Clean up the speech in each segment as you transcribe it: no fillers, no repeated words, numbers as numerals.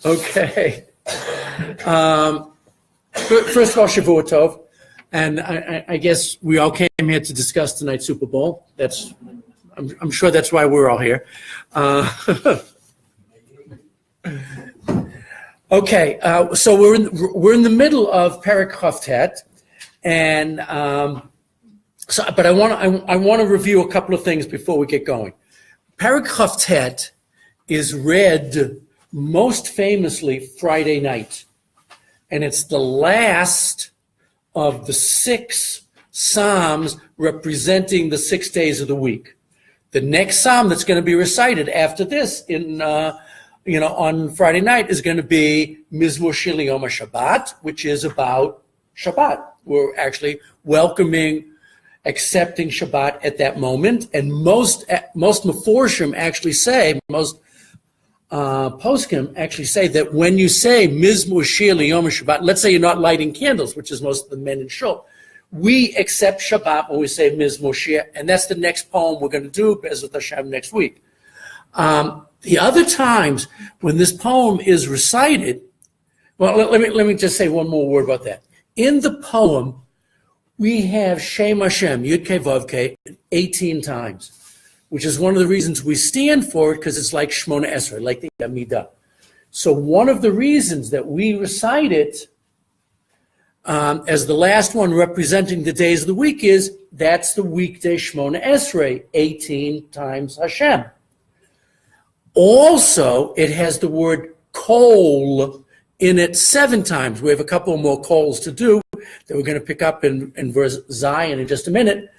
Okay. First of all, Shavua Tov. And I guess we all came here to discuss tonight's Super Bowl. I'm sure that's why we're all here. Okay, so we're in the middle of Perek Chavtet, and but I want to review a couple of things before we get going. Perek Chavtet is read most famously Friday night, and it's the last of the 6 psalms representing the 6 days of the week. The next psalm that's going to be recited after this on Friday night is going to be Mizmor Shir Yom HaShabbat, which is about Shabbat. We're actually accepting Shabbat at that moment, and most Meforshim actually say, most poskim actually say that when you say Mizmor Shir Yom HaShabbat, let's say you're not lighting candles, which is most of the men in shul, we accept Shabbat when we say Mizmor Shir, and that's the next poem we're going to do, Be'ezrat Hashem, next week. The other times when this poem is recited, well, let me just say one more word about that. In the poem, we have Shem Hashem, Yud Kei Vav Kei, 18 times, which is one of the reasons we stand for it, because it's like Shmona Esrei, like the Amidah. So one of the reasons that we recite it as the last one representing the days of the week is that's the weekday Shmona Esrei, 18 times Hashem. Also, it has the word kol in it 7 times. We have a couple more kols to do that we're going to pick up in verse Zion in just a minute.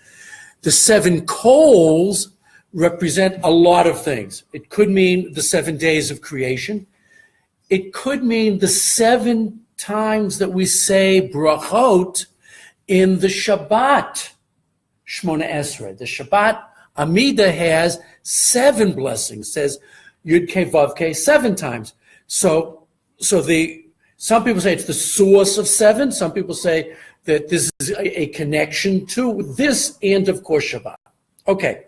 The 7 kols represent a lot of things. It could mean the 7 days of creation. It could mean the 7 times that we say brachot in the Shabbat, Shmona Esrei. The Shabbat Amidah has 7 blessings, says Yud Kei Vav Kei 7 times. So some people say it's the source of 7. Some people say that this is a connection to this and, of course, Shabbat. Okay.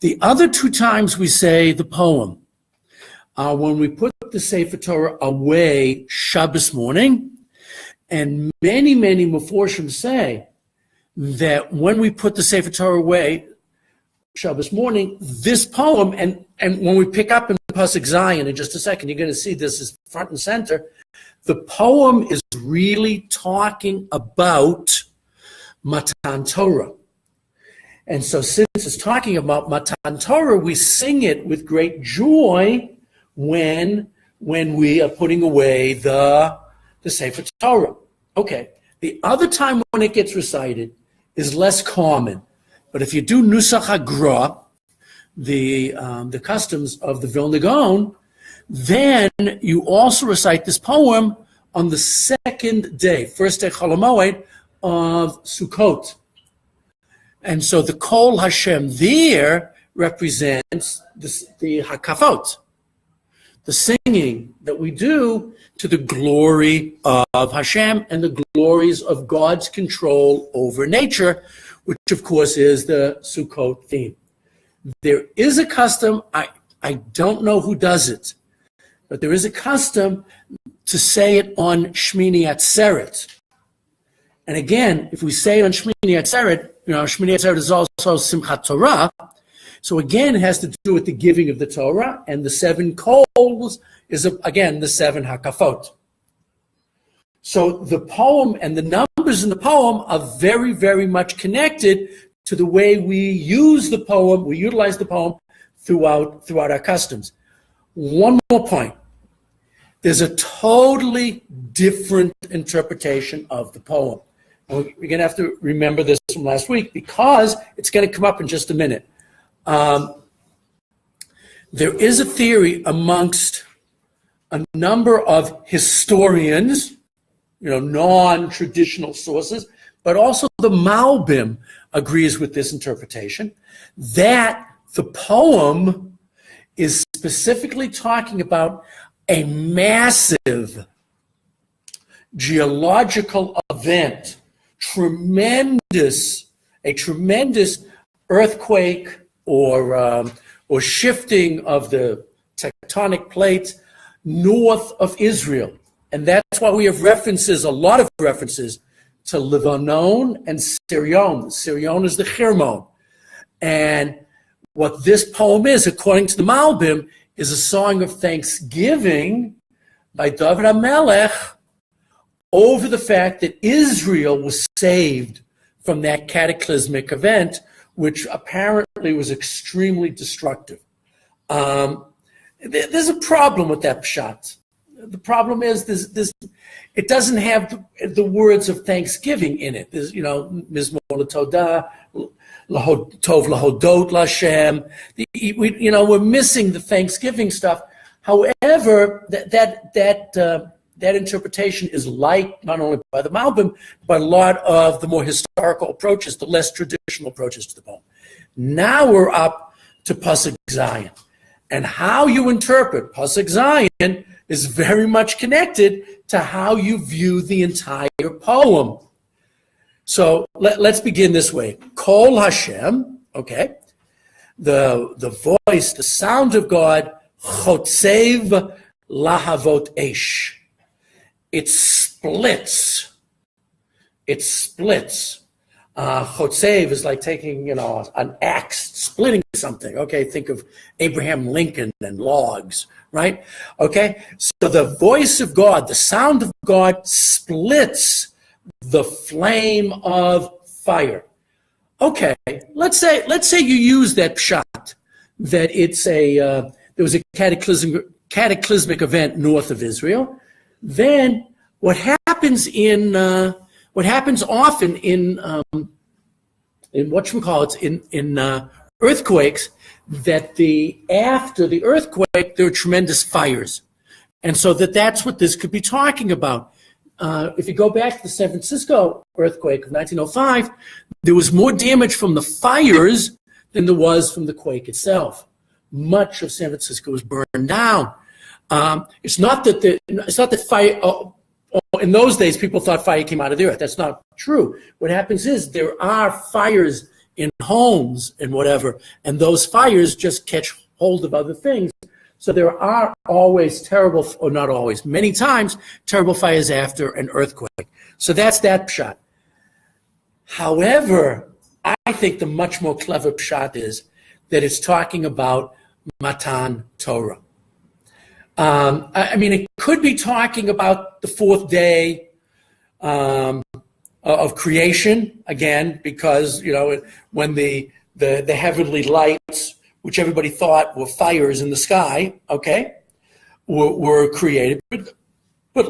The other 2 times we say the poem are when we put the Sefer Torah away Shabbos morning, and many Meforshim say that when we put the Sefer Torah away Shabbos morning, this poem, and when we pick up in Pasuk Zion in just a second, you're going to see this is front and center. The poem is really talking about Matan Torah. And so since it's talking about Matan Torah, we sing it with great joy when we are putting away the Sefer Torah. Okay, the other time when it gets recited is less common. But if you do Nusach HaGra, the customs of the Vilna Gaon, then you also recite this poem on the 2nd day, first day Chol HaMoed of Sukkot. And so the Kol Hashem there represents the Hakafot, the singing that we do to the glory of Hashem and the glories of God's control over nature, which of course is the Sukkot theme. There is a custom, I don't know who does it, but there is a custom to say it on Shmini Atzeret. And again, if we say it on Shmini Atzeret, Shmini Atzeret is also Simchat Torah. So again, it has to do with the giving of the Torah, and the 7 kols is, again, the 7 hakafot. So the poem and the numbers in the poem are very, very much connected to the way we use the poem, we utilize the poem throughout our customs. One more point. There's a totally different interpretation of the poem. And we're going to have to remember this from last week because it's going to come up in just a minute. There is a theory amongst a number of historians, non-traditional sources, but also the Malbim agrees with this interpretation, that the poem is specifically talking about a massive geological event, a tremendous earthquake or shifting of the tectonic plates north of Israel. And that's why we have references, a lot of references, to Lebanon and Sirion. Sirion is the Hermon. And what this poem is, according to the Malbim, is a song of thanksgiving by David HaMelech over the fact that Israel was saved from that cataclysmic event, which apparently was extremely destructive. There's a problem with that pshat. The problem is it doesn't have the words of thanksgiving in it. There's, Mizmor LaTodah, Tov Lahodot Lashem. We're missing the Thanksgiving stuff. However, that interpretation is liked not only by the Malbim, but a lot of the more historical approaches, the less traditional approaches to the poem. Now we're up to Pasuk Zion. And how you interpret Pasuk Zion is very much connected to how you view the entire poem. So let's begin this way. Kol Hashem, okay, the voice, the sound of God, chotzev lahavot esh. It splits. Chotzev is like taking, an axe, splitting something. Okay, think of Abraham Lincoln and logs, right? Okay, so the voice of God, the sound of God splits the flame of fire. Okay, let's say you use that pshat, that it's there was a cataclysmic event north of Israel. Then what happens often in earthquakes, that after the earthquake there are tremendous fires, and so that's what this could be talking about. If you go back to the San Francisco earthquake of 1905, there was more damage from the fires than there was from the quake itself. Much of San Francisco was burned down. It's not that fire. In those days, people thought fire came out of the earth. That's not true. What happens is there are fires in homes and whatever, and those fires just catch hold of other things. So there are always terrible, or not always, many times, terrible fires after an earthquake. So that's that pshat. However, I think the much more clever pshat is that it's talking about Matan Torah. It could be talking about the fourth day of creation, again, because, when the heavenly lights, which everybody thought were fires in the sky, okay, were created. But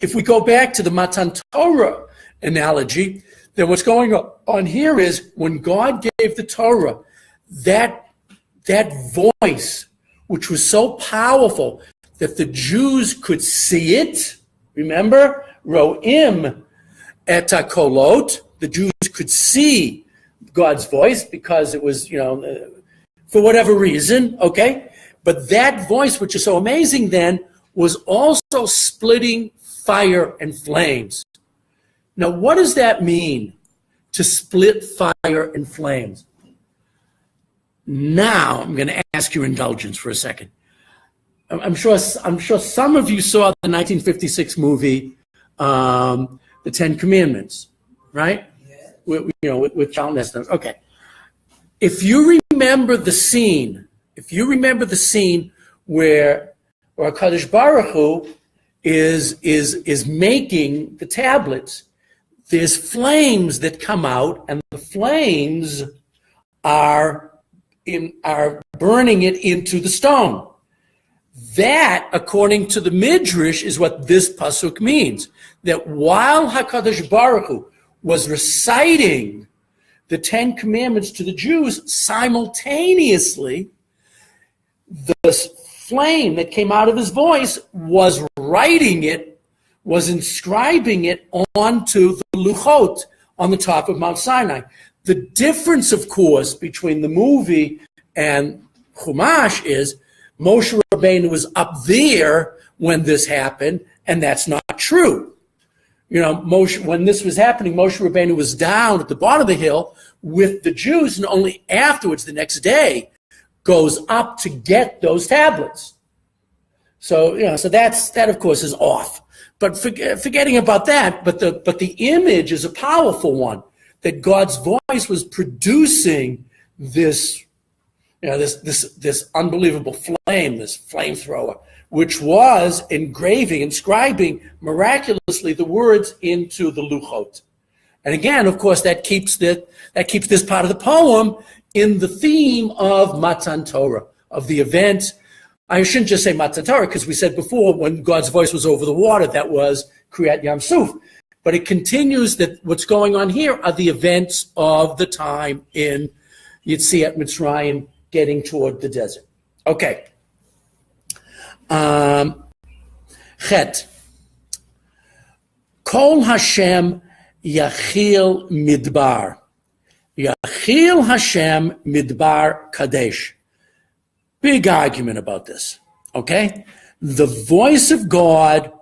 if we go back to the Matan Torah analogy, then what's going on here is when God gave the Torah, that voice, which was so powerful that the Jews could see it, remember, Ro'im et kolot, the Jews could see God's voice because it was, for whatever reason, okay? But that voice, which is so amazing then, was also splitting fire and flames. Now, what does that mean, to split fire and flames? Now, I'm going to ask your indulgence for a second. I'm sure some of you saw the 1956 movie, The Ten Commandments, right? Yeah. With Charlton Heston. Okay. If you remember the scene where HaKadosh Baruch Hu is making the tablets, there's flames that come out, and the flames are burning it into the stone. That, according to the Midrash, is what this pasuk means. That while HaKadosh Baruch Hu was reciting the Ten Commandments to the Jews, simultaneously, the flame that came out of his voice was writing it, was inscribing it onto the Luchot on the top of Mount Sinai. The difference, of course, between the movie and Chumash is Moshe Rabbeinu was up there when this happened, and that's not true. When this was happening, Moshe Rabbeinu was down at the bottom of the hill with the Jews, and only afterwards, the next day, goes up to get those tablets. So, so that of course is off. But forgetting about that, but the image is a powerful one, that God's voice was producing this, this unbelievable flame, this flamethrower, which was inscribing miraculously the words into the luchot. And again, of course, that keeps this part of the poem in the theme of Matan Torah, of the event. I shouldn't just say Matan Torah, because we said before, when God's voice was over the water, that was Kriyat Yam Suf. But it continues that what's going on here are the events of the time in Yetziat Mitzrayim, getting toward the desert. Okay. Chet. Kol Hashem Yachil Midbar. Yachil Hashem Midbar Kadesh. Big argument about this, okay? The voice of God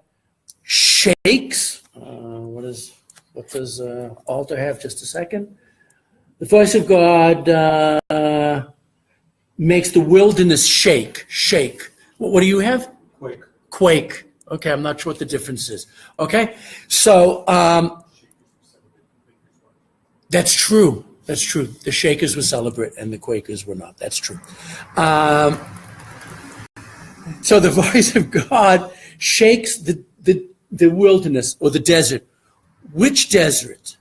shakes. What does Alter have? Just a second. The voice of God makes the wilderness shake. What do you have? Quake. Okay, I'm not sure what the difference is. Okay, so that's true. That's true. The Shakers were celibate and the Quakers were not. That's true. So the voice of God shakes the wilderness or the desert. Which desert?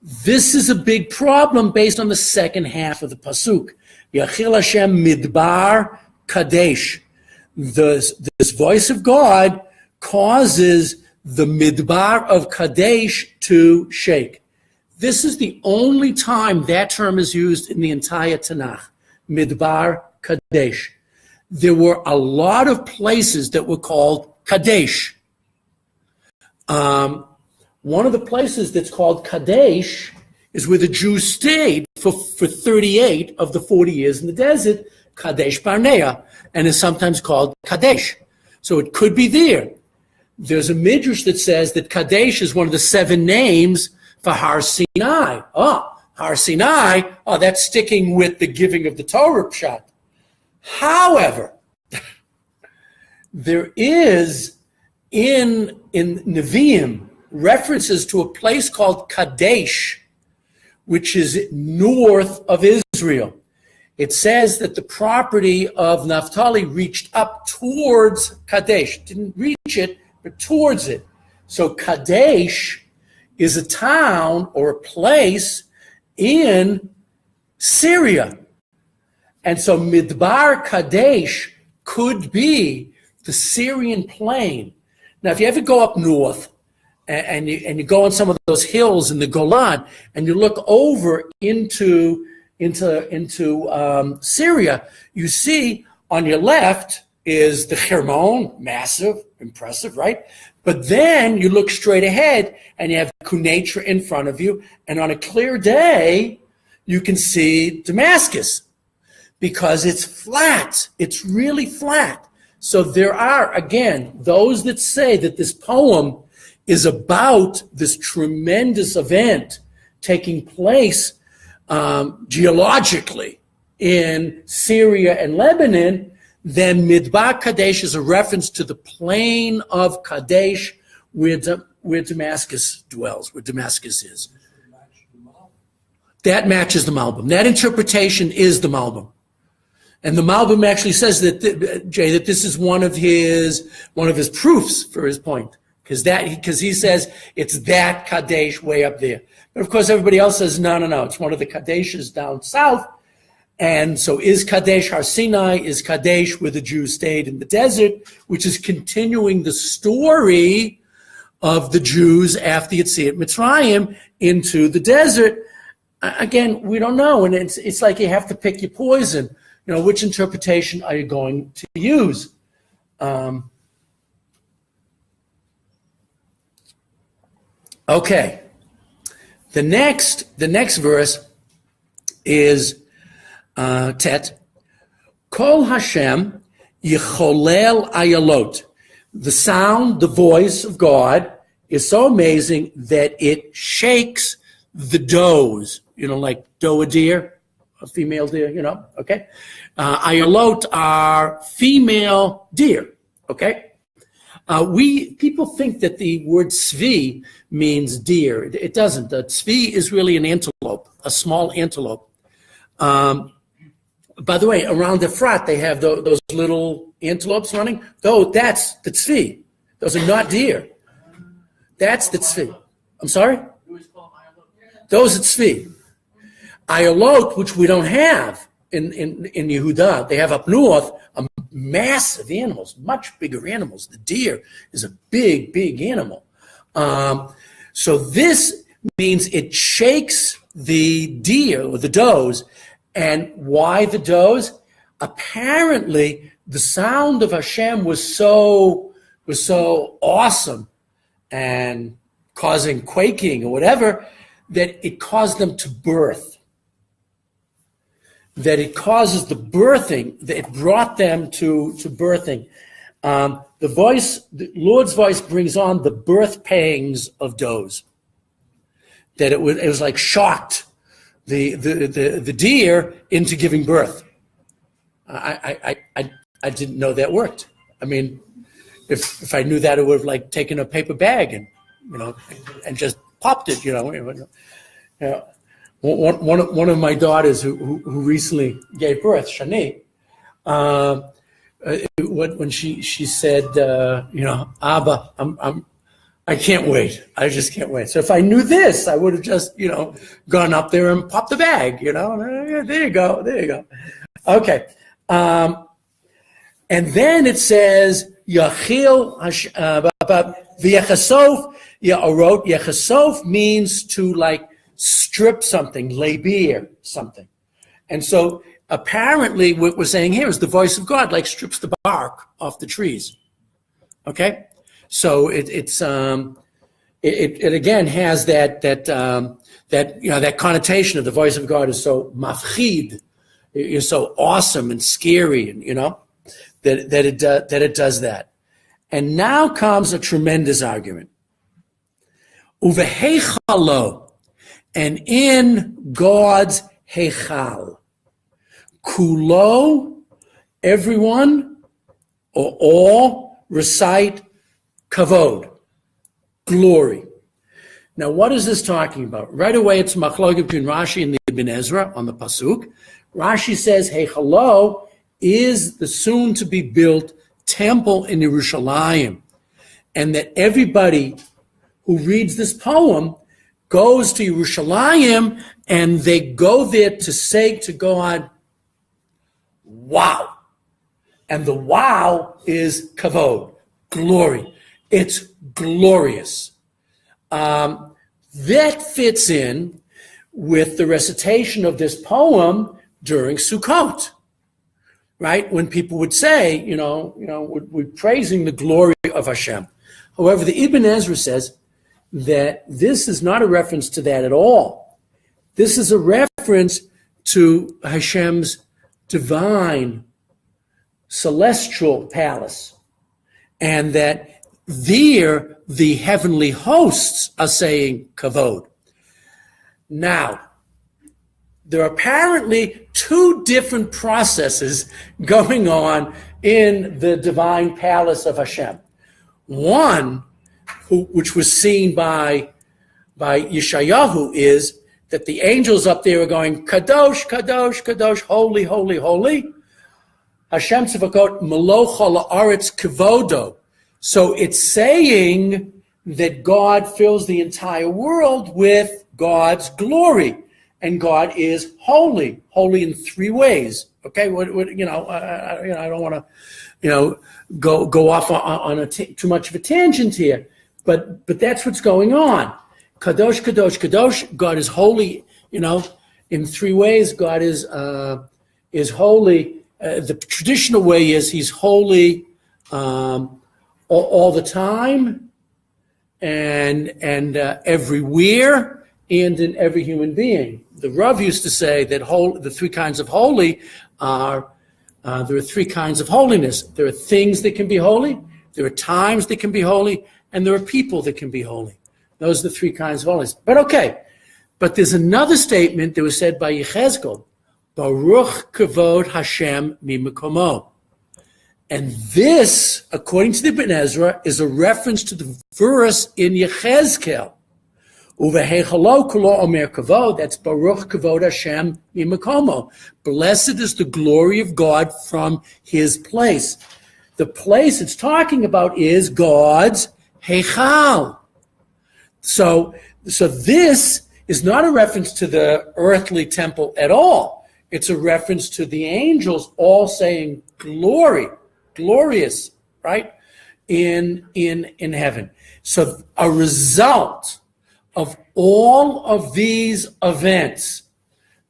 This is a big problem based on the second half of the pasuk. Yachil Hashem Midbar Kadesh. This voice of God causes the Midbar of Kadesh to shake. This is the only time that term is used in the entire Tanakh, Midbar Kadesh. There were a lot of places that were called Kadesh. One of the places that's called Kadesh is where the Jews stayed for 38 of the 40 years in the desert, Kadesh Barnea, and is sometimes called Kadesh. So it could be there. There's a midrash that says that Kadesh is one of the 7 names for Har Sinai. Har Sinai, that's sticking with the giving of the Torah pshat. However, there is in Nevi'im references to a place called Kadesh, which is north of Israel. It says that the property of Naphtali reached up towards Kadesh. Didn't reach it, but towards it. So Kadesh is a town or a place in Syria. And so Midbar Kadesh could be the Syrian plain. Now, if you ever go up north and you go on some of those hills in the Golan and you look over into Syria, you see on your left is the Hermon, massive, impressive, right? But then you look straight ahead and you have Quneitra in front of you, and on a clear day, you can see Damascus because it's flat. It's really flat. So there are, again, those that say that this poem is about this tremendous event taking place geologically in Syria and Lebanon. Then Midbar Kadesh is a reference to the plain of Kadesh where Damascus dwells, where Damascus is. That matches the Malbim. That interpretation is the Malbim. And the Malbim actually says that, Jay, that this is one of his proofs for his point. Because he says it's that Kadesh way up there. But of course everybody else says, no, it's one of the Kadeshes down south. And so is Kadesh Har Sinai, is Kadesh where the Jews stayed in the desert, which is continuing the story of the Jews after Yetziat Mitzrayim into the desert. Again, we don't know, and it's like you have to pick your poison. Which interpretation are you going to use? Okay. The next verse is Tet. Kol Hashem Yicholel Ayalot. The sound, the voice of God is so amazing that it shakes the does. Like doe a deer, a female deer, okay? Ayalot are female deer, okay? People think that the word tzvi means deer. It doesn't. The tzvi is really an antelope, a small antelope. By the way, around the Efrat, they have those little antelopes running. Though that's the tzvi. Those are not deer. That's the tzvi. I'm sorry? Those are tzvi. Ayalot, which we don't have in Yehuda, they have up north, are massive animals, much bigger animals. The deer is a big, big animal. So this means it shakes the deer or the does. And why the does? Apparently, the sound of Hashem was so awesome and causing quaking or whatever that it caused them to birth. That it causes the birthing, that it brought them to birthing. The Lord's voice brings on the birth pangs of does. That it was like shocked the deer into giving birth. I didn't know that worked. I mean, if I knew that, it would have like taken a paper bag and and just popped it. One of my daughters who recently gave birth, Shani, when she said, Abba, I can't wait. I just can't wait. So if I knew this, I would have just, gone up there and popped the bag, There you go. Okay. And then it says, Yachil v'yechasof ya'arot. Yechasof means to strip something, lay bare something. And so apparently what we're saying here is the voice of God strips the bark off the trees. Okay? So it again has that connotation of the voice of God is so mafchid, is so awesome and scary, and that it does that. And now comes a tremendous argument. Uvehechalo, and in God's heichal, kulo, everyone or all recite kavod, glory. Now, what is this talking about? Right away, it's machlokes between Rashi and the Ibn Ezra on the pasuk. Rashi says, heichalo is the soon-to-be-built temple in Yerushalayim, and that everybody who reads this poem goes to Yerushalayim, and they go there to say to God, wow. And the wow is kavod, glory. It's glorious. That fits in with the recitation of this poem during Sukkot, right? When people would say, we're praising the glory of Hashem. However, the Ibn Ezra says that this is not a reference to that at all. This is a reference to Hashem's divine celestial palace, and that there the heavenly hosts are saying kavod. Now, there are apparently two different processes going on in the divine palace of Hashem. One, which was seen by Yeshayahu, is that the angels up there are going, Kadosh, Kadosh, Kadosh, holy, holy, holy. Hashem tzivakot meloch ha'aretz kevodo. So it's saying that God fills the entire world with God's glory, and God is holy in three ways. Okay, I don't want to, go off on too much of a tangent here, but that's what's going on. Kadosh, Kadosh, Kadosh. God is holy, in three ways. God is holy. The traditional way is He's holy all the time, and everywhere, and in every human being. The Rav used to say that the three kinds of holy are, there are three kinds of holiness. There are things that can be holy, there are times that can be holy, and there are people that can be holy. Those are the three kinds of holiness. But there's another statement that was said by Yechezkel, Baruch kavod Hashem mimakomo. And this, according to the Ibn Ezra, is a reference to the verse in Yechezkel. Uvehechalo kulo omer kavod, that's Baruch kavod Hashem mimakomo. Blessed is the glory of God from his place. The place it's talking about is God's Heichal. So this is not a reference to the earthly temple at all. It's a reference to the angels all saying glory, glorious, right, in heaven. So a result of all of these events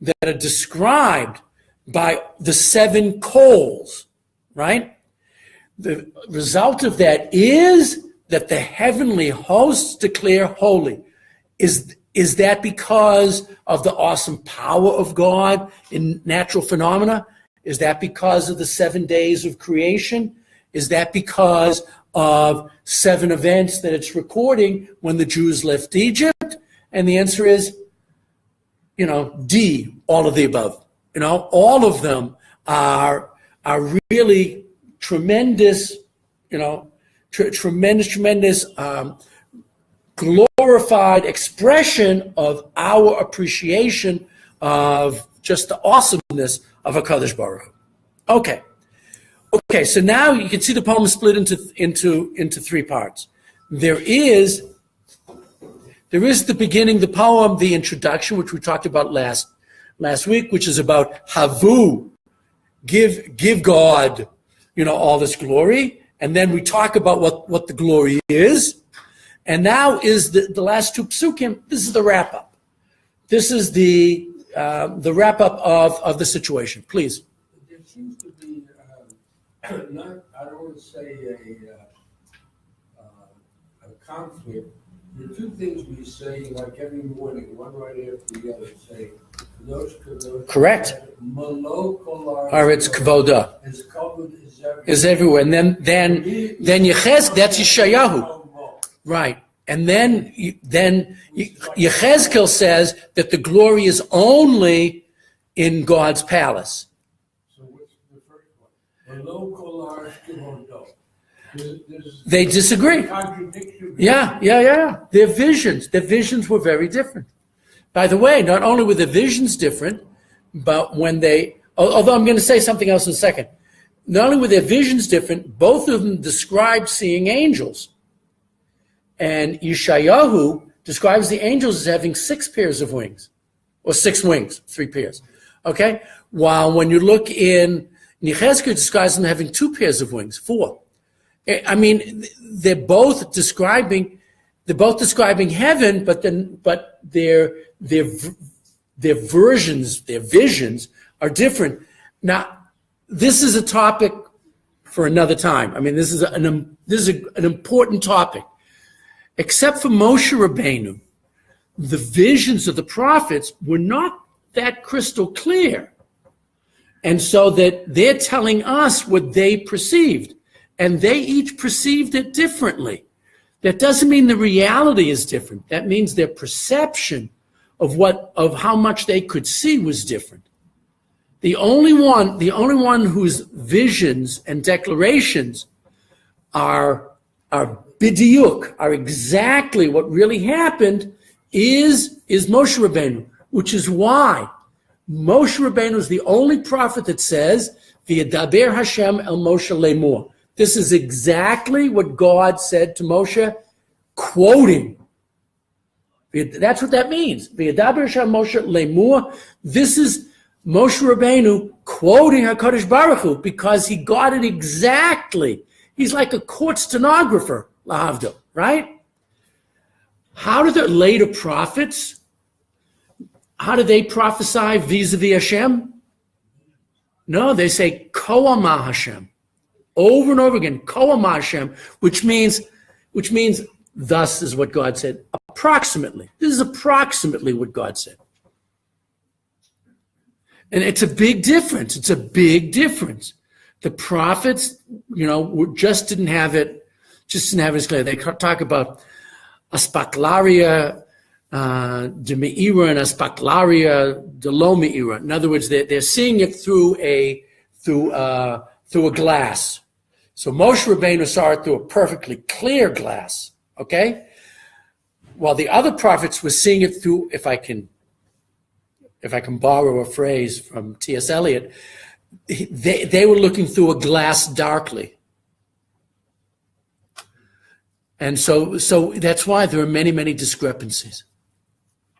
that are described by the 7 coals, right? The result of that is that the heavenly hosts declare holy. Is that because of the awesome power of God in natural phenomena? Is that because of the 7 days of creation? Is that because of 7 events that it's recording when the Jews left Egypt? And the answer is, D, all of the above. All of them are really tremendous, tremendous glorified expression of our appreciation of just the awesomeness of HaKadosh Baruch Hu. Okay, so now you can see the poem is split into 3 parts. There is the beginning, the poem, the introduction, which we talked about last week, which is about Havu, give God, all this glory. And then we talk about what the glory is. And now is the last 2 psukim. This is the wrap up. This is the wrap up of the situation. Please. There seems to be not, I don't want to say a conflict. The 2 things we say like every morning, one right after the other, say kadosh. Correct. Or it's kavoda. Is everywhere. And then Yechezkel, that's Yeshayahu. Right. And then Yechezkel says that the glory is only in God's palace. So what's the first one? They disagree. Yeah. Their visions were very different. By the way, not only were the visions different, but although I'm going to say something else in a second, not only were their visions different, both of them described seeing angels. And Yeshayahu describes the angels as having 6 pairs of wings, or 6 wings, 3 pairs. Okay? While when you look in Yechezkel, it describes them having 2 pairs of wings, 4. I mean, they're both describing heaven, but their versions, their visions are different. Now, this is a topic for another time. I mean, this is an important topic. Except for Moshe Rabbeinu, the visions of the prophets were not that crystal clear. And so that they're telling us what they perceived. And they each perceived it differently. That doesn't mean the reality is different. That means their perception of how much they could see was different. The only one whose visions and declarations are bidiyuk, are exactly what really happened, is Moshe Rabbeinu, which is why Moshe Rabbeinu is the only prophet that says, V'yadaber Hashem el Moshe lemor. This is exactly what God said to Moshe, quoting. That's what that means. V'yadaber Hashem Moshe lemor. This is Moshe Rabbeinu quoting HaKadosh Baruch Hu because he got it exactly. He's like a court stenographer, lahavdil, right? How do the later prophets, how do they prophesy vis-a-vis Hashem? No, they say Koamah Hashem. Over and over again, Koamah Hashem, which means thus is what God said. Approximately. This is approximately what God said. And it's a big difference. It's a big difference. The prophets, just didn't have it as clear. They talk about aspaklaria, de meira and aspaklaria de lo meira. In other words, they're seeing it through a glass. So Moshe Rabbeinu saw it through a perfectly clear glass, okay? While the other prophets were seeing it through, if I can borrow a phrase from T.S. Eliot, they were looking through a glass darkly. And so that's why there are many, many discrepancies.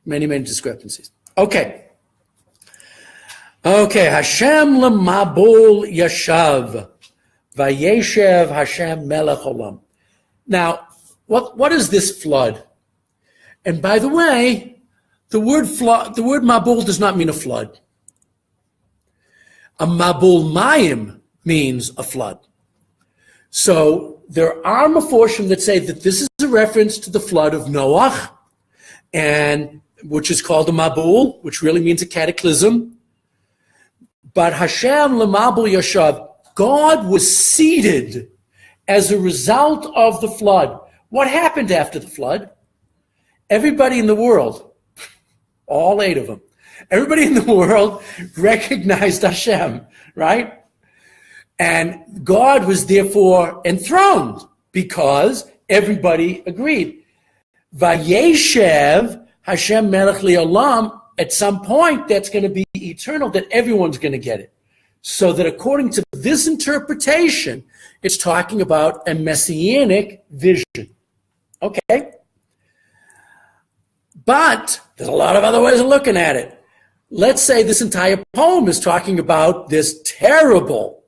Many, many discrepancies. Okay, Hashem lemabul yashav, vayeshev Hashem melech olam. Now, what is this flood? And by the way, the word mabul does not mean a flood. A mabul mayim means a flood. So there are Meforshim that say that this is a reference to the flood of Noach, and which is called a mabul, which really means a cataclysm. But Hashem lemabul yashav, God was seated as a result of the flood. What happened after the flood? Everybody in the world, all 8 of them, everybody in the world recognized Hashem, right? And God was therefore enthroned because everybody agreed. Vayeshev Hashem melech le'olam, at some point that's going to be eternal, that everyone's going to get it. So that according to this interpretation, it's talking about a messianic vision. Okay? But there's a lot of other ways of looking at it. Let's say this entire poem is talking about this terrible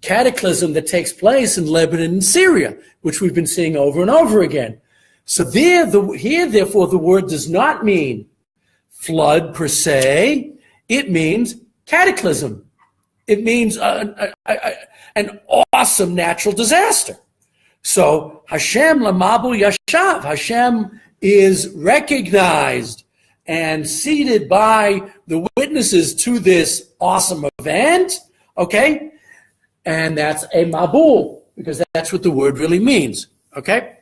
cataclysm that takes place in Lebanon and Syria, which we've been seeing over and over again. So here, therefore, the word does not mean flood per se. It means cataclysm. It means an awesome natural disaster. So Hashem lemabul yashav, Hashem is recognized and seated by the witnesses to this awesome event, okay? And that's a mabul, because that's what the word really means, okay?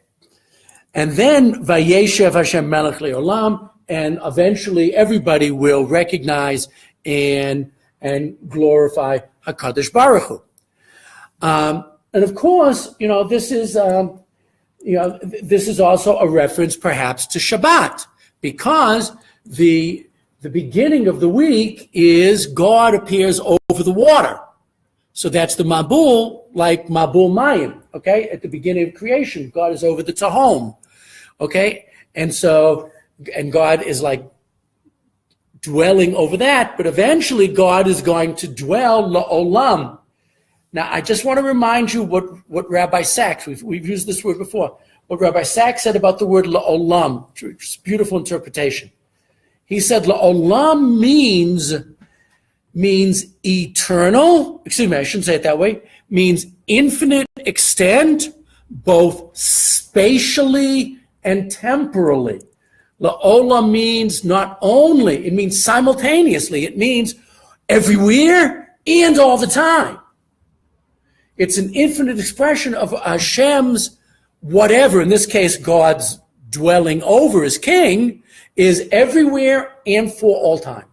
And then vayeshev Hashem melech le'olam, and eventually everybody will recognize and glorify HaKadosh Baruch Hu. And of course, this is also a reference perhaps to Shabbat, because the beginning of the week is God appears over the water. So that's the mabul, like mabul mayim, okay? At the beginning of creation, God is over the Tahom, okay? And God is like dwelling over that, but eventually God is going to dwell la'olam. Now, I just want to remind you what Rabbi Sachs, we've used this word before, what Rabbi Sachs said about the word la'olam, which is a beautiful interpretation. He said la'olam means eternal, excuse me, I shouldn't say it that way, means infinite extent, both spatially and temporally. La'olam means not only, it means simultaneously, it means everywhere and all the time. It's an infinite expression of Hashem's whatever, in this case, God's dwelling over as king, is everywhere and for all time.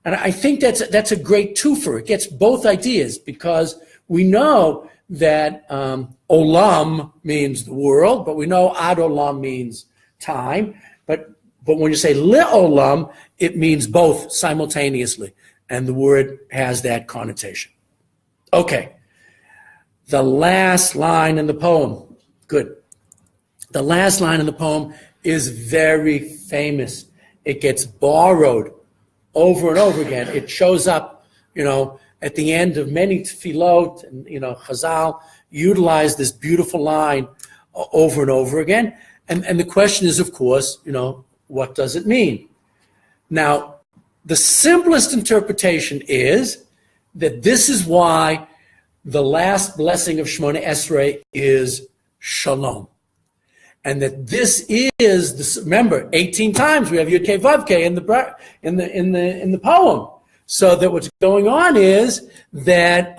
And I think that's a great twofer. It gets both ideas, because we know that olam means the world, but we know ad olam means time. But when you say le'olam, it means both simultaneously, and the word has that connotation. Okay. The last line in the poem. Good. The last line in the poem is very famous. It gets borrowed over and over again. It shows up, at the end of many tefillot, and, Chazal utilize this beautiful line over and over again. And the question is, of course, what does it mean? Now, the simplest interpretation is that this is why the last blessing of Shemona Esrei is shalom. And that this is, remember, 18 times we have Yud Kei Vav Kei in the poem. So that what's going on is that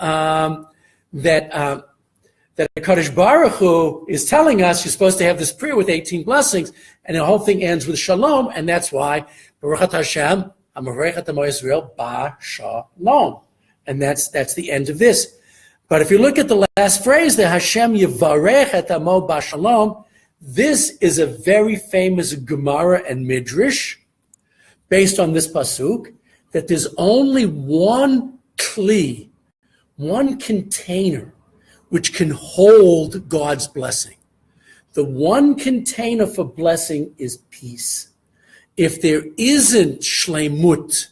that HaKadosh Baruch Hu is telling us you're supposed to have this prayer with 18 blessings, and the whole thing ends with shalom, and that's why Baruch Atah Hashem, HaMavarech et Amo Yisrael, Ba Shalom. And that's the end of this. But if you look at the last phrase, the Hashem Yivarech et Amo Ba Shalom, this is a very famous Gemara and Midrash based on this pasuk, that there's only one kli, one container, which can hold God's blessing. The one container for blessing is peace. If there isn't shleimut,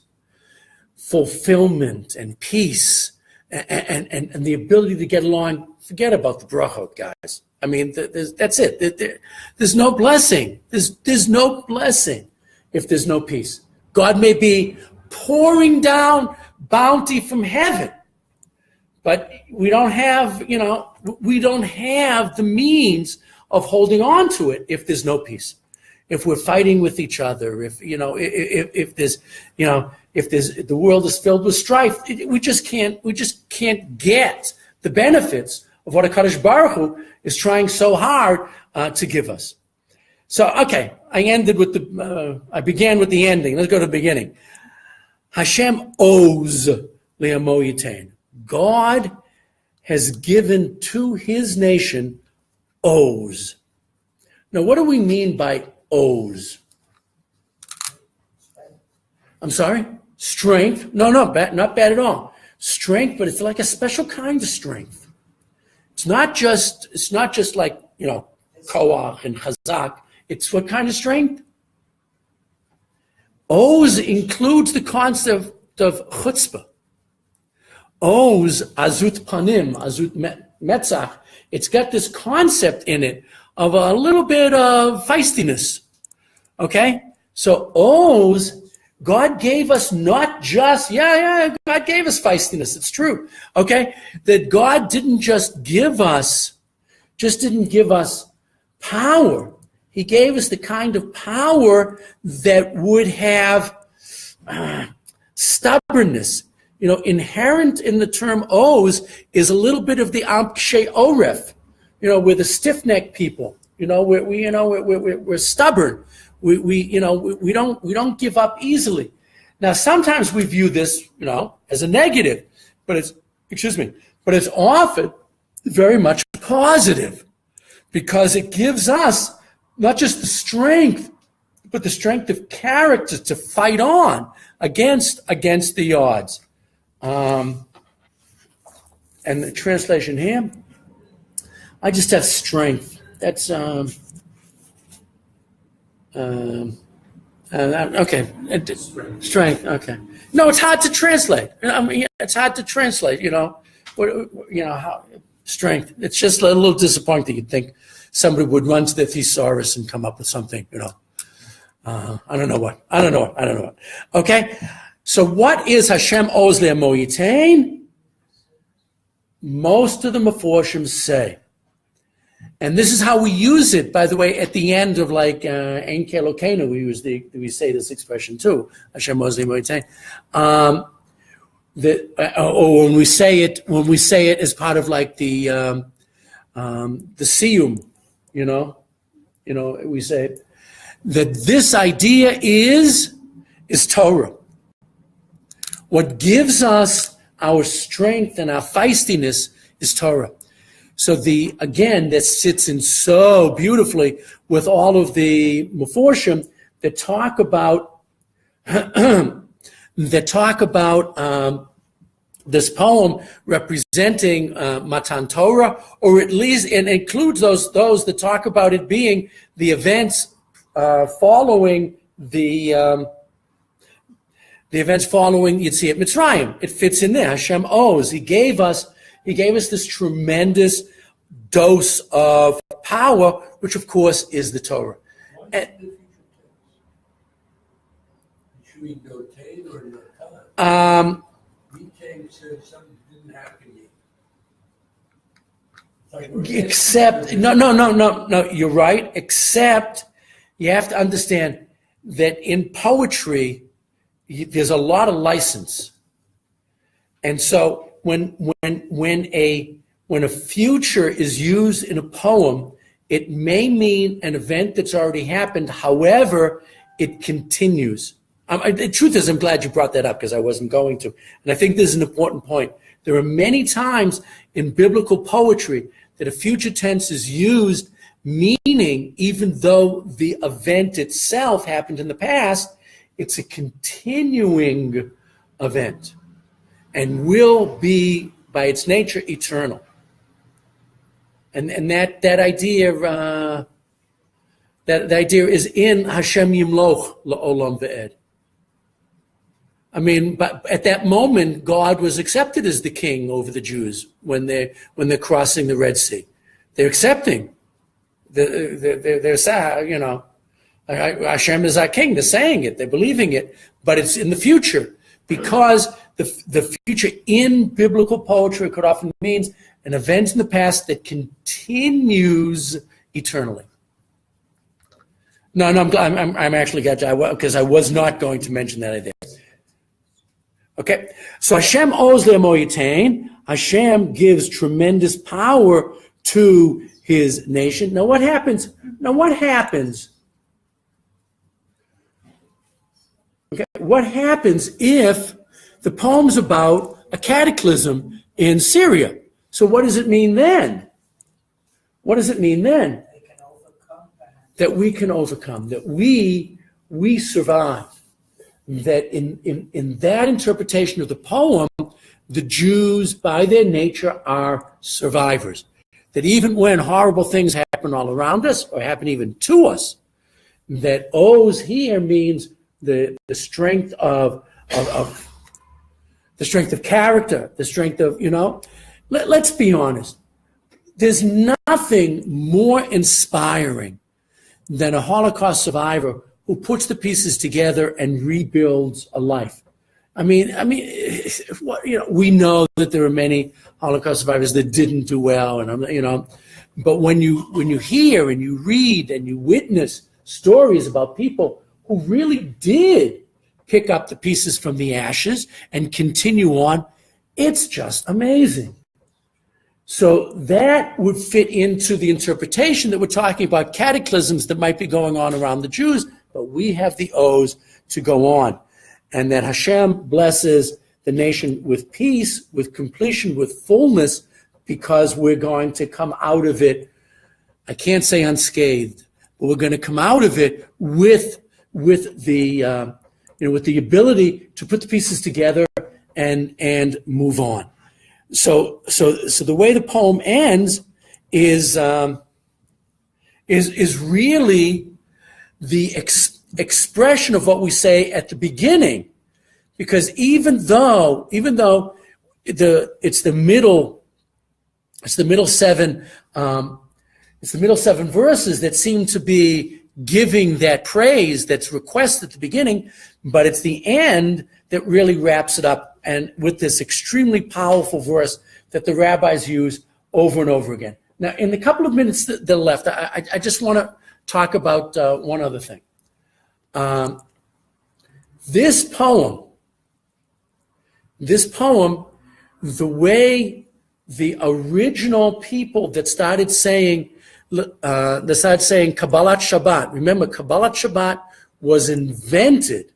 fulfillment and peace, and the ability to get along, forget about the brachot, guys. I mean, that's it. There's no blessing. There's no blessing if there's no peace. God may be pouring down bounty from heaven, but we don't have the means of holding on to it if there's no peace. If we're fighting with each other, if the world is filled with strife, we just can't get the benefits of what HaKadosh Baruch Hu is trying so hard to give us. So, okay, I began with the ending. Let's go to the beginning. Hashem owes Le'amo Yitain. God has given to his nation owes. Now, what do we mean by owes? I'm sorry? Strength? No, not bad at all. Strength, but it's like a special kind of strength. It's not just like, koach and chazak. It's what kind of strength? Oz includes the concept of chutzpah. Oz, azut panim, azut metzach. It's got this concept in it of a little bit of feistiness. Okay? So Oz, God gave us not just, God gave us feistiness. It's true. Okay? That God didn't give us power. He gave us the kind of power that would have stubbornness. Inherent in the term Oz is a little bit of the amkshe oref. We're the stiff-necked people. We're stubborn. We don't give up easily. Now, sometimes we view this, as a negative, but it's often very much positive, because it gives us not just the strength, but the strength of character to fight on against the odds. And the translation here, I just have strength. That's okay. Strength. Okay. No, it's hard to translate. It's hard to translate. How strength. It's just a little disappointing. You'd think somebody would run to their thesaurus and come up with something. I don't know what. Okay. So what is Hashem owes Le'amo Yitain? Most of the Meforshim say, and this is how we use it, by the way, at the end of like Ein Kelokenu, we say this expression too, Hashem owes Le'amo Yitain. Or when we say it as part of like the siyum, we say that this idea is Torah. What gives us our strength and our feistiness is Torah. So that sits in so beautifully with all of the Meforshim that talk about this poem representing Matan Torah, or at least, and includes those that talk about it being the events following the events following Yetziat Mitzrayim. It fits in there. Hashem owes. He gave us this tremendous dose of power, which of course is the Torah. Should we notate or not? Said something didn't happen yet. Except, no, you're right. Except you have to understand that in poetry, there's a lot of license. And so when when a future is used in a poem, it may mean an event that's already happened. However, it continues. The truth is, I'm glad you brought that up because I wasn't going to. And I think this is an important point. There are many times in biblical poetry that a future tense is used, meaning even though the event itself happened in the past, it's a continuing event and will be, by its nature, eternal. And that idea that idea is in Hashem Yimloch La'olam Ve'ed. I mean, but at that moment, God was accepted as the king over the Jews when they're crossing the Red Sea. They're accepting. They're saying, you know, Hashem is our king. They're saying it. They're believing it. But it's in the future, because the future in biblical poetry could often means an event in the past that continues eternally. No, I'm actually glad because I was not going to mention that idea. Okay, so Hashem owes le'moyitain. Hashem gives tremendous power to his nation. Now what happens? Okay, what happens if the poem's about a cataclysm in Syria? So what does it mean then? What does it mean then? That we can overcome, that we survive. That in that interpretation of the poem, the Jews, by their nature, are survivors. That even when horrible things happen all around us, or happen even to us, that Oz here means the strength of the strength of character, the strength of, you know. Let's be honest. There's nothing more inspiring than a Holocaust survivor who puts the pieces together and rebuilds a life. I mean, you know, we know that there are many Holocaust survivors that didn't do well, and you know, but when you hear and you read and you witness stories about people who really did pick up the pieces from the ashes and continue on, it's just amazing. So that would fit into the interpretation that we're talking about cataclysms that might be going on around the Jews, but we have the O's to go on. And that Hashem blesses the nation with peace, with completion, with fullness, because we're going to come out of it, I can't say unscathed, but we're going to come out of it with the with the ability to put the pieces together and move on. So the way the poem ends is really the expression of what we say at the beginning, because even though it's the middle seven verses that seem to be giving that praise that's requested at the beginning, but it's the end that really wraps it up, and with this extremely powerful verse that the rabbis use over and over again. Now, in the couple of minutes that are left, I just want to talk about one other thing. This poem, the way the original people that started saying Kabbalat Shabbat. Remember, Kabbalat Shabbat was invented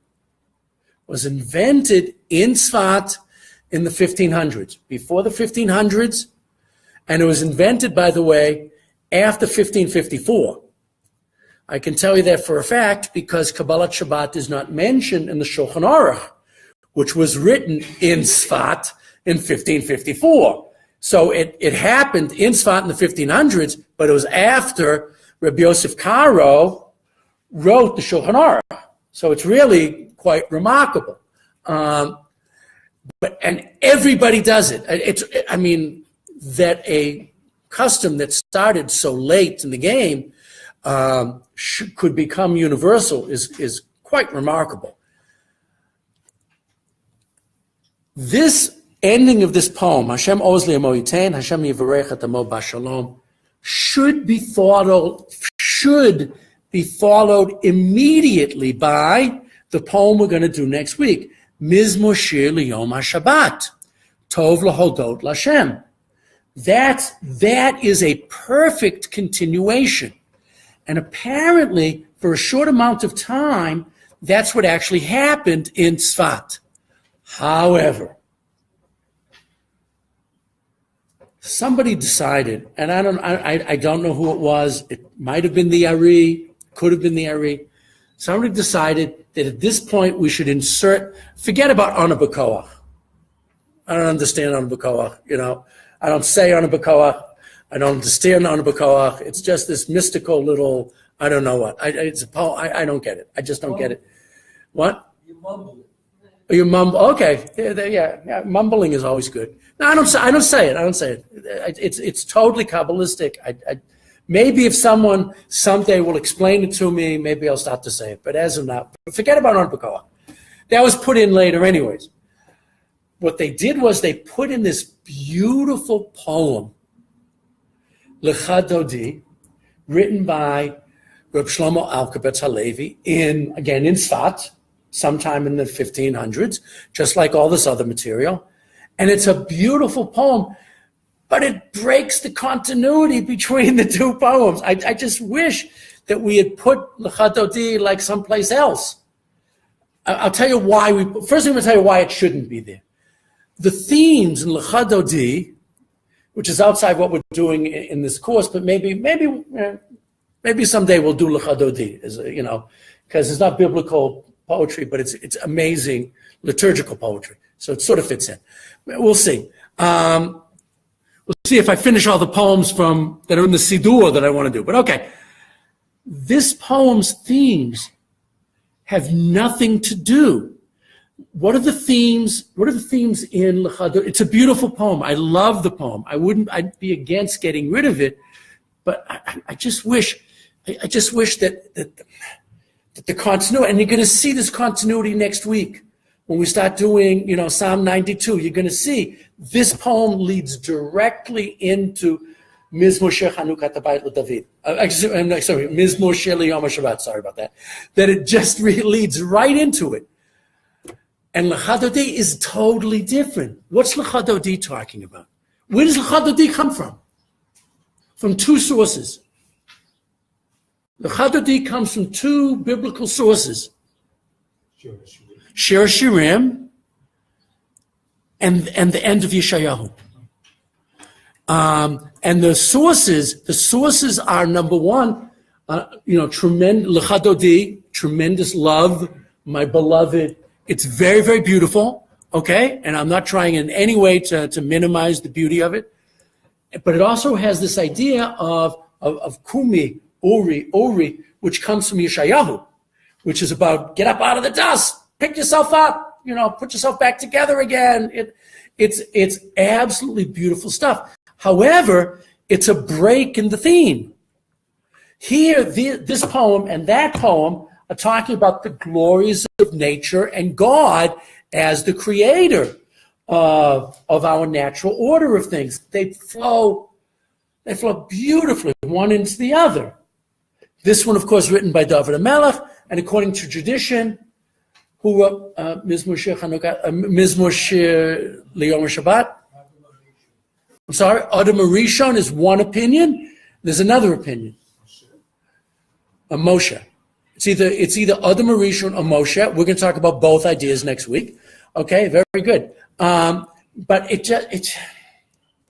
in Tzfat in the 1500s, before the 1500s, and it was invented, by the way, after 1554. I can tell you that for a fact because Kabbalat Shabbat is not mentioned in the Shulchan Aruch, which was written in Tzfat in 1554. So it happened in Tzfat in the 1500s, but it was after Rabbi Yosef Karo wrote the Shulchan Aruch. So it's really quite remarkable. And everybody does it. That a custom that started so late in the game could become universal is quite remarkable. This ending of this poem, Hashem owes li amo yitain, Hashem yivarech et amo b'shalom, should be followed immediately by the poem we're going to do next week, Mizmor Shir Liyom HaShabbat, Tov Lahodot Lashem. That is a perfect continuation. And apparently, for a short amount of time, that's what actually happened in Tzfat. However, somebody decided, and I don't know who it was. It might have been the Ari, could have been the Ari. Somebody decided that at this point we should forget about Ana B'Koach. I don't understand Ana B'Koach, I don't say Ana B'Koach. I don't understand Ana B'Koach. It's just this mystical little, I don't know what. It's a poem. I don't get it. I just don't get it. What? You mumble it. You mumble. Okay. Yeah. Mumbling is always good. No, I don't say it. It's totally Kabbalistic. Maybe if someone someday will explain it to me, maybe I'll start to say it. But as of now, forget about Ana B'Koach. That was put in later anyways. What they did was they put in this beautiful poem, Lecha Dodi, written by Reb Shlomo Alkabetz Halevi in Tzfat, sometime in the 1500s, just like all this other material. And it's a beautiful poem, but it breaks the continuity between the two poems. I just wish that we had put Lecha Dodi like someplace else. I'll tell you why first I'm going to tell you why it shouldn't be there. The themes in Lecha Dodi, which is outside what we're doing in this course, but maybe someday we'll do Lecha Dodi, because it's not biblical poetry, but it's amazing liturgical poetry. So it sort of fits in. We'll see. We'll see if I finish all the poems that are in the Siddur that I want to do. But okay, this poem's themes have nothing to do. What are the themes in Lecha Dodi? It's a beautiful poem. I love the poem. I'd be against getting rid of it, but I just wish that the continuity, and you're going to see this continuity next week when we start doing, Psalm 92. You're going to see this poem leads directly into Mizmor Shir Chanukat Habayit LeDavid. Mizmor Shir Liyom HaShabbat. Sorry about that. That it just leads right into it. And Lecha Dodi is totally different. What's Lecha Dodi talking about? Where does Lecha Dodi come from? From two sources. Lecha Dodi comes from two biblical sources. Shir Shirim and the end of Yeshayahu. And the sources are, number one, tremendous Lecha Dodi, tremendous love, my beloved. It's very, very beautiful, okay? And I'm not trying in any way to minimize the beauty of it. But it also has this idea of Kumi, Ori, which comes from Yeshayahu, which is about get up out of the dust, pick yourself up, put yourself back together again. It's absolutely beautiful stuff. However, it's a break in the theme. Here, this poem and that poem are talking about the glories of nature and God as the creator of our natural order of things. They flow beautifully one into the other. This one, of course, written by David HaMelech, and according to tradition, who wrote Mizmor Shir Liyom HaShabbat? I'm sorry, Adam Arishon is one opinion. There's another opinion. Moshe. It's either Adam Arishon or Moshe. We're going to talk about both ideas next week. Okay, very good. But I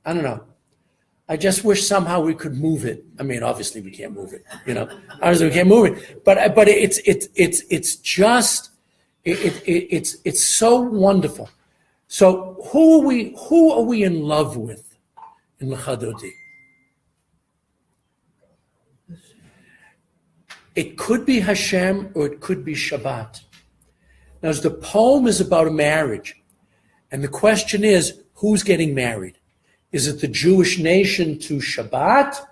don't know. I just wish somehow we could move it. I mean, obviously we can't move it. Obviously we can't move it. But it's so wonderful. So who are we in love with in Lecha Dodi? It could be Hashem or it could be Shabbat. Now, as the poem is about a marriage, and the question is, who's getting married? Is it the Jewish nation to Shabbat,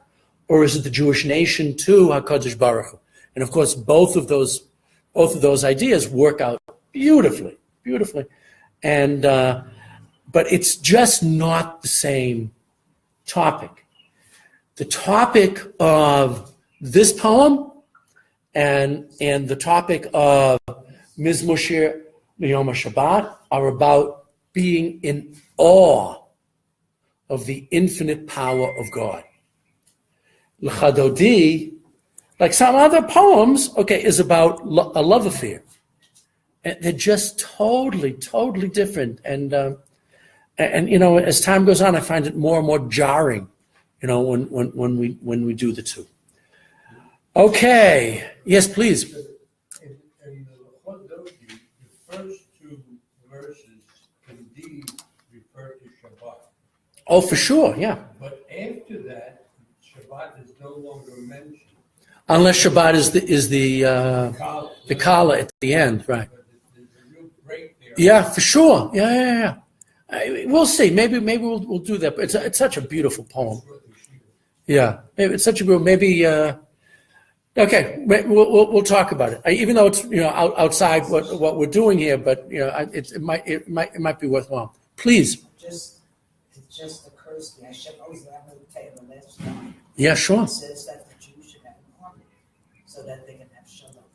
or is it the Jewish nation to HaKadosh Baruch Hu? And of course, both of those ideas work out beautifully. And but it's just not the same topic. The topic of this poem and the topic of Mizmor Shir Liyom HaShabbat are about being in awe of the infinite power of God. L'chadodi, like some other poems, okay, is about a love affair. And they're just totally different. And as time goes on, I find it more and more jarring, when we do the two. Okay. Yes, please. In the L'chadodi, the first two verses indeed refer to Shabbat. Oh, for sure, yeah. But after that, Shabbat is no longer mentioned. Unless Shabbat is the kala at the end, right? There's a real break there. Yeah, for sure. Yeah. We'll see. Maybe we'll do that. But it's such a beautiful poem. Yeah, it's such a good. Maybe. Okay, we'll talk about it. Even though it's outside what we're doing here, but it might be worthwhile. Please. It just occurs to me. Hashem always tell you the last time. Yeah, sure. It says that the Jews should have an army so that they can have shalom.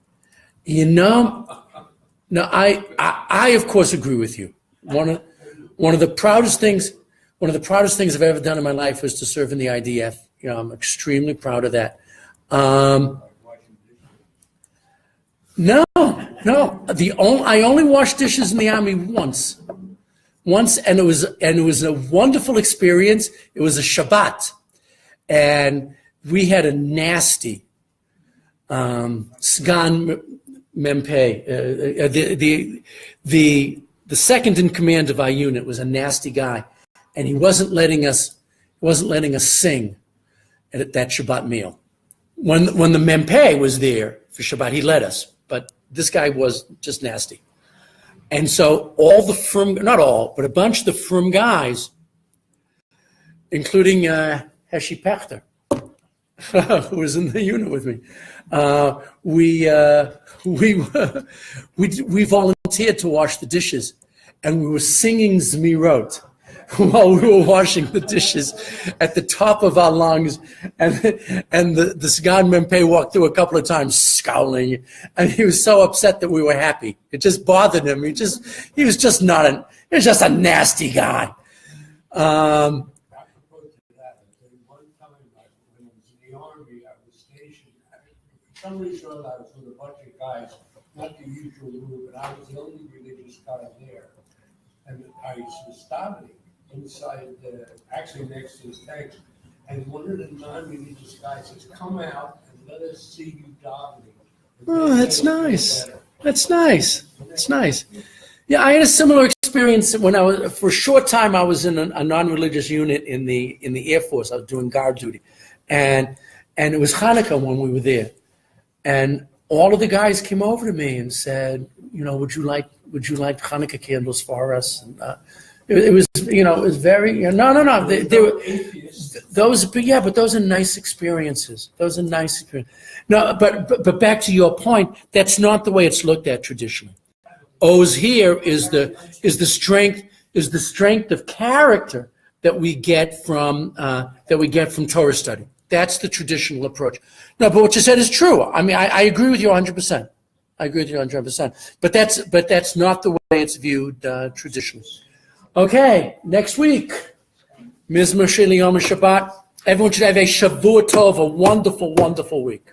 No, I of course agree with you. One of the proudest things I've ever done in my life was to serve in the IDF. I'm extremely proud of that. No. I only washed dishes in the Army once, and it was a wonderful experience. It was a Shabbat, and we had a nasty Sgan Mempe. The second in command of our unit was a nasty guy, and he wasn't letting us sing at that Shabbat meal. When the Mempe was there for Shabbat, he let us, but this guy was just nasty. And so all the not all, but a bunch of the frum guys, including Heshi Pechter, who was in the unit with me, we volunteered to wash the dishes, and we were singing Zmirot while we were washing the dishes at the top of our lungs, and the Sgan Mempe walked through a couple of times scowling, and he was so upset that we were happy. It just bothered him. He was just a nasty guy. Apropos to that, one time when I was in the Army, I was stationed. For some reason I was with a bunch of guys, not the usual group, and I was the only religious guy there. And I was davening inside, actually next to his tank, and one of the non-religious guys says, "Come out and let us see you davening." Oh, that's nice. That's nice. That's nice. Yeah, I had a similar experience when for a short time, I was in a non-religious unit in the Air Force. I was doing guard duty, and it was Hanukkah when we were there, and all of the guys came over to me and said, would you like Hanukkah candles for us? And, it was very, no. They were, but those are nice experiences. No, but back to your point, that's not the way it's looked at traditionally. Oz here is the strength of character that we get from Torah study. That's the traditional approach. No, but what you said is true. I mean, I agree with you 100%. But that's not the way it's viewed traditionally. Okay, next week, Mizmor Shel Yom Shabbat. Everyone should have a Shavua Tov, a wonderful, wonderful week.